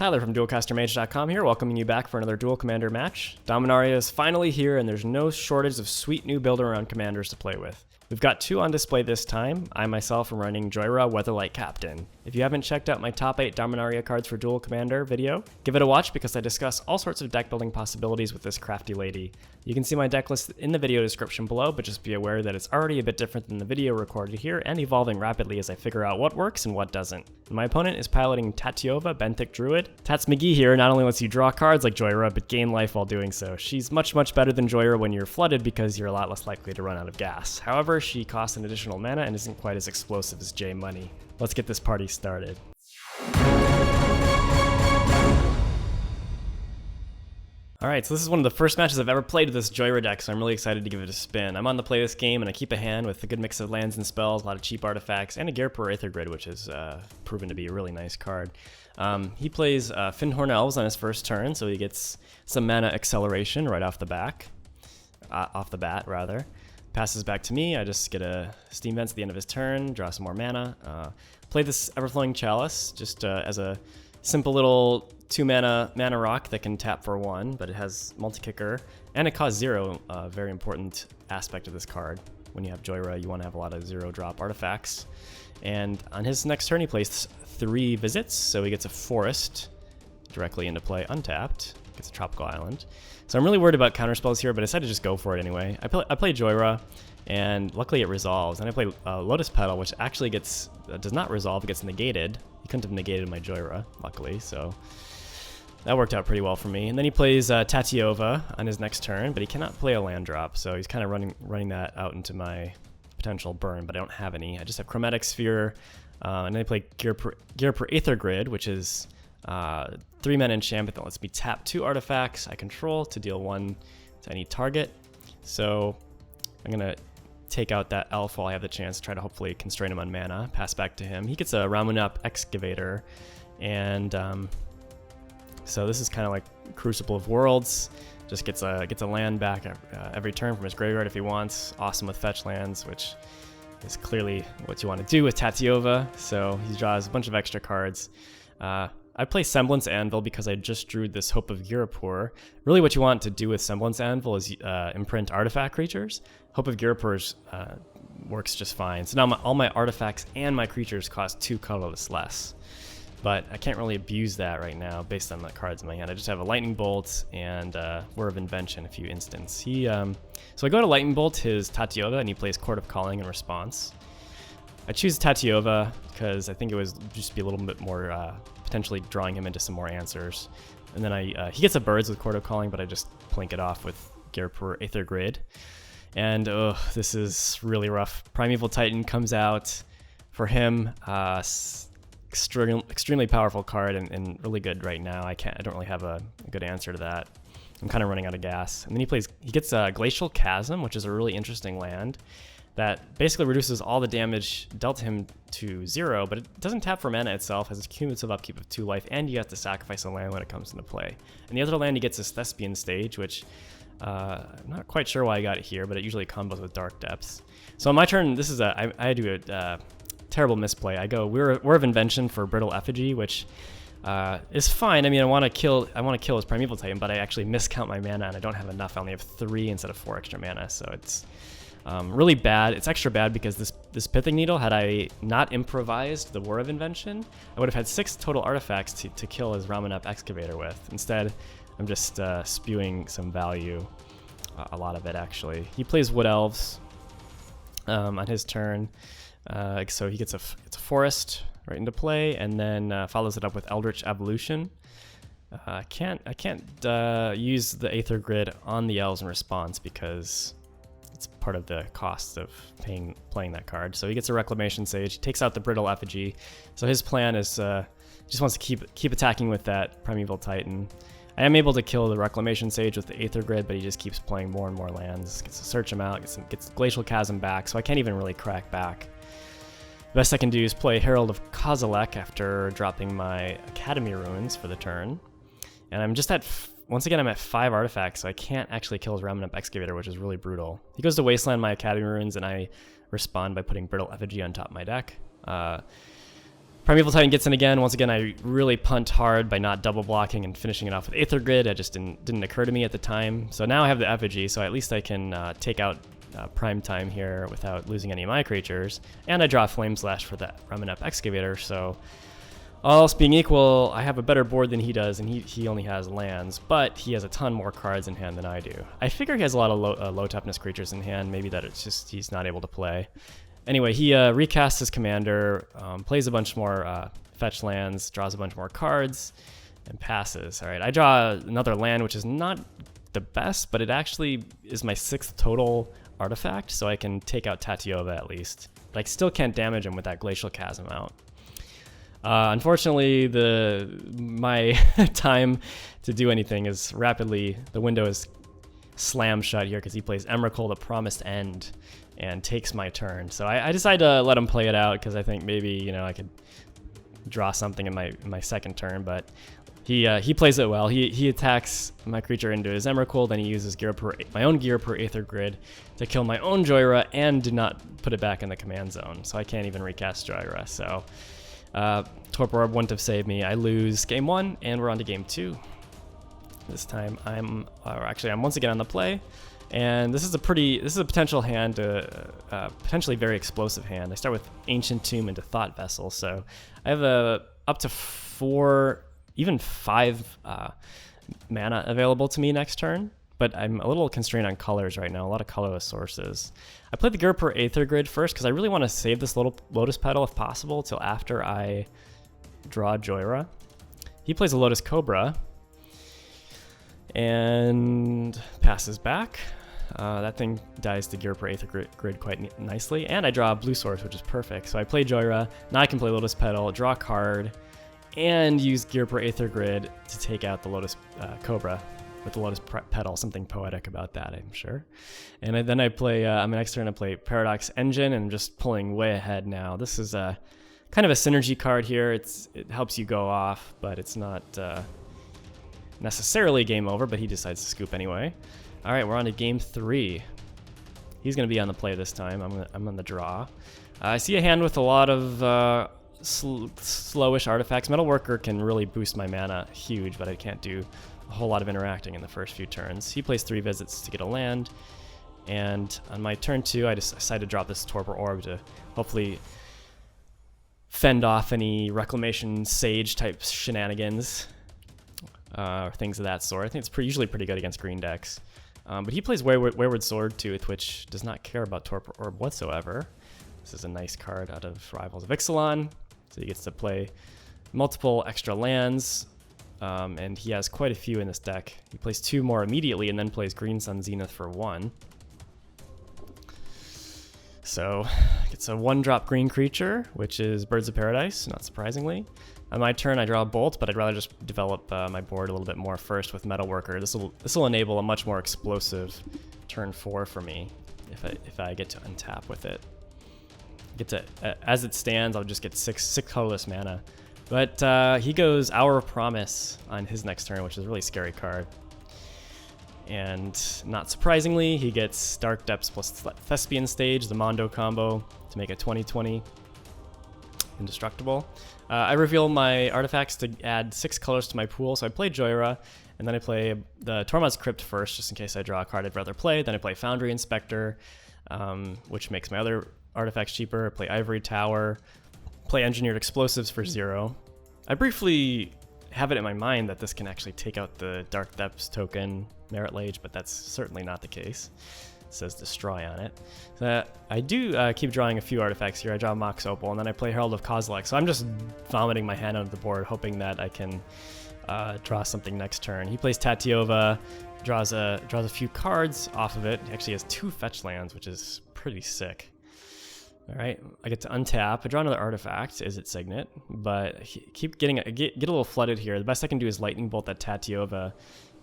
Tyler from Duelcaster here, welcoming you back for another Duel Commander match. Dominaria is finally here, and there's no shortage of sweet new build-around commanders to play with. We've got two on display this time. I myself am running Jhoira, Weatherlight Captain. If you haven't checked out my top 8 Dominaria cards for Duel Commander video, give it a watch because I discuss all sorts of deck building possibilities with this crafty lady. You can see my deck list in the video description below, but just be aware that it's already a bit different than the video recorded here and evolving rapidly as I figure out what works and what doesn't. My opponent is piloting Tatyova, Benthic Druid. Tats McGee here not only lets you draw cards like Jhoira, but gain life while doing so. She's much better than Jhoira when you're flooded because you're a lot less likely to run out of gas. However, she costs an additional mana and isn't quite as explosive as J Money. Let's get this party started. Alright, so this is one of the first matches I've ever played with this Jhoira deck, so I'm really excited to give it a spin. I'm on to play this game, and I keep a hand with a good mix of lands and spells, a lot of cheap artifacts, and a Gear per Aether Grid, which has proven to be a really nice card. He plays Fyndhorn Elves on his first turn, so he gets some mana acceleration right off the bat. Passes back to me, I just get a Steam Vents at the end of his turn, draw some more mana. Play this Everflowing Chalice, just as a simple little 2 mana rock that can tap for 1, but it has multi-kicker, and it costs 0, a very important aspect of this card. When you have Jhoira, you want to have a lot of 0-drop artifacts. And on his next turn, he plays 3 visits, so he gets a forest directly into play untapped, gets a tropical island. So I'm really worried about counterspells here, but I decided to just go for it anyway. I play Jhoira, and luckily it resolves. And I play Lotus Petal, which actually does not resolve, it gets negated. He couldn't have negated my Jhoira, luckily, so that worked out pretty well for me. And then he plays Tatyova on his next turn, but he cannot play a land drop, so he's kind of running that out into my potential burn, but I don't have any. I just have Chromatic Sphere, and then I play Gear per Aether Grid, which is 3-mana enchantment that lets me tap 2 artifacts I control to deal 1 to any target. So I'm going to take out that elf while I have the chance to try to hopefully constrain him on mana, pass back to him. He gets a Ramunap Excavator, and so this is kind of like Crucible of Worlds. Just gets a land back every turn from his graveyard if he wants. Awesome with fetch lands, which is clearly what you want to do with Tatyova. So he draws a bunch of extra cards. I play Semblance Anvil because I just drew this Hope of Ghirapur. Really what you want to do with Semblance Anvil is imprint artifact creatures. Hope of Ghirapur works just fine. So now all my artifacts and my creatures cost 2 colorless less. But I can't really abuse that right now based on the cards in my hand. I just have a Lightning Bolt and Whir of Invention, a few instants. So I go to Lightning Bolt his Tatyova, and he plays Court of Calling in response. I choose Tatyova because I think it would just be a little bit more potentially drawing him into some more answers. And then he gets a Birds with Court of Calling, but I just plink it off with Gear per Aether Grid. And this is really rough. Primeval Titan comes out for him. Extremely powerful card and really good right now. I don't really have a good answer to that. I'm kind of running out of gas. And then he gets a Glacial Chasm, which is a really interesting land that basically reduces all the damage dealt to him to 0, but it doesn't tap for mana itself, has a cumulative upkeep of 2 life, and you have to sacrifice a land when it comes into play. And the other land he gets is Thespian Stage, which I'm not quite sure why I got it here, but it usually combos with Dark Depths. So on my turn, I do a terrible misplay. I go Whir of Invention for Brittle Effigy, which is fine. I mean, I want to kill his Primeval Titan, but I actually miscount my mana, and I don't have enough. I only have 3 instead of 4 extra mana, so it's really bad. It's extra bad because this Pithing Needle, had I not improvised the Whir of Invention, I would have had 6 total artifacts to kill his Ramunap Excavator with. Instead, I'm just spewing some value, a lot of it actually. He plays Wood Elves on his turn. So he gets a forest right into play, and then follows it up with Eldritch Evolution. I can't use the Aether Grid on the elves in response because it's part of the cost of playing that card. So he gets a Reclamation Sage, takes out the Brittle Effigy. So his plan is just wants to keep attacking with that Primeval Titan. I am able to kill the Reclamation Sage with the Aether Grid, but he just keeps playing more and more lands. Gets to search him out, gets Glacial Chasm back, so I can't even really crack back. The best I can do is play Herald of Kozilek after dropping my Academy Ruins for the turn. And I'm just once again, I'm at 5 artifacts, so I can't actually kill his Ramunap Excavator, which is really brutal. He goes to Wasteland my Academy Ruins, and I respond by putting Brittle Effigy on top of my deck. Primeval Titan gets in again. Once again, I really punt hard by not double blocking and finishing it off with Aether Grid. It just didn't occur to me at the time. So now I have the effigy, so at least I can take out Prime Time here without losing any of my creatures. And I draw Flame Slash for that Remnant Excavator, so all else being equal, I have a better board than he does, and he only has lands, but he has a ton more cards in hand than I do. I figure he has a lot of low toughness creatures in hand, maybe that it's just he's not able to play. Anyway, he recasts his commander, plays a bunch more fetch lands, draws a bunch more cards, and passes. All right, I draw another land, which is not the best, but it actually is my 6th total artifact, so I can take out Tatyova at least. But I still can't damage him with that Glacial Chasm out. Unfortunately, my time to do anything is rapidly, the window is slammed shut here because he plays Emrakul, the Promised End, and takes my turn. So I decided to let him play it out because I think maybe, you know, I could draw something in my second turn, but he plays it well. He attacks my creature into his Emrakul, then he uses my own Gear per Aether Grid to kill my own Jhoira and did not put it back in the command zone, so I can't even recast Jhoira. So Torpor Orb wouldn't have saved me. I lose game 1, and we're on to game 2. This time I'm once again on the play, and this is a potential hand, potentially very explosive hand. I start with Ancient Tomb into Thought Vessel, so I have up to 4, even 5 mana available to me next turn, but I'm a little constrained on colors right now, a lot of colorless sources. I played the Gear per Aether Grid first because I really want to save this little Lotus Petal if possible till after I draw Jhoira. He plays a Lotus Cobra and passes back. That thing dies to Gear per Aether Grid quite nicely, and I draw a blue source, which is perfect. So I play Jhoira, now I can play Lotus Petal, draw a card, and use Gear per Aether Grid to take out the Lotus Cobra with the Lotus Petal. Something poetic about that, I'm sure. And then I play, on my next turn I play Paradox Engine, and I'm just pulling way ahead now. This is a kind of a synergy card here. It helps you go off, but it's not necessarily game over, but he decides to scoop anyway. All right, we're on to game 3. He's going to be on the play this time. I'm on the draw. I see a hand with a lot of slowish artifacts. Metalworker can really boost my mana huge, but I can't do a whole lot of interacting in the first few turns. He plays 3 visits to get a land, and on my turn 2, I just decide to drop this Torpor Orb to hopefully fend off any Reclamation Sage type shenanigans, or things of that sort. I think it's usually pretty good against green decks. But he plays Wayward Swordtooth, which does not care about Torpor Orb whatsoever. This is a nice card out of Rivals of Ixalan, so he gets to play multiple extra lands, and he has quite a few in this deck. He plays 2 more immediately and then plays Green Sun Zenith for 1. So it's a 1-drop green creature, which is Birds of Paradise, not surprisingly. On my turn, I draw a Bolt, but I'd rather just develop my board a little bit more first with Metalworker. This will enable a much more explosive turn 4 for me if I get to untap with it. As it stands, I'll just get 6 colorless mana. But he goes Hour of Promise on his next turn, which is a really scary card. And not surprisingly, he gets Dark Depths plus Thespian Stage, the Mondo combo, to make it 20/20 indestructible. I reveal my artifacts to add 6 colors to my pool, so I play Jhoira, and then I play the Tormod's Crypt first, just in case I draw a card I'd rather play. Then I play Foundry Inspector, which makes my other artifacts cheaper. I play Ivory Tower, play Engineered Explosives for 0. I briefly have it in my mind that this can actually take out the Dark Depths token Merit Lage, but that's certainly not the case. It says Destroy on it. So I do keep drawing a few artifacts here. I draw Mox Opal, and then I play Herald of Kozilek. So I'm just vomiting my hand onto the board, hoping that I can draw something next turn. He plays Tatyova, draws a few cards off of it. He actually has 2 fetch lands, which is pretty sick. All right, I get to untap. I draw another artifact. Is it Signet? But keep get a little flooded here. The best I can do is Lightning Bolt at Tatyova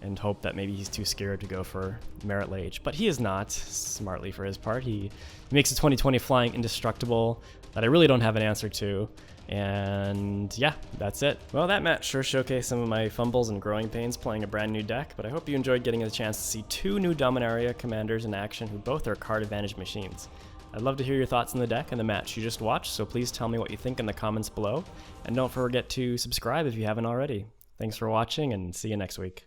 and hope that maybe he's too scared to go for Merit Lage. But he is not, smartly for his part. He makes a 20/20 flying indestructible that I really don't have an answer to. And yeah, that's it. Well, that match sure showcased some of my fumbles and growing pains playing a brand new deck, but I hope you enjoyed getting a chance to see 2 new Dominaria commanders in action who both are card advantage machines. I'd love to hear your thoughts on the deck and the match you just watched, so please tell me what you think in the comments below. And don't forget to subscribe if you haven't already. Thanks for watching, and see you next week.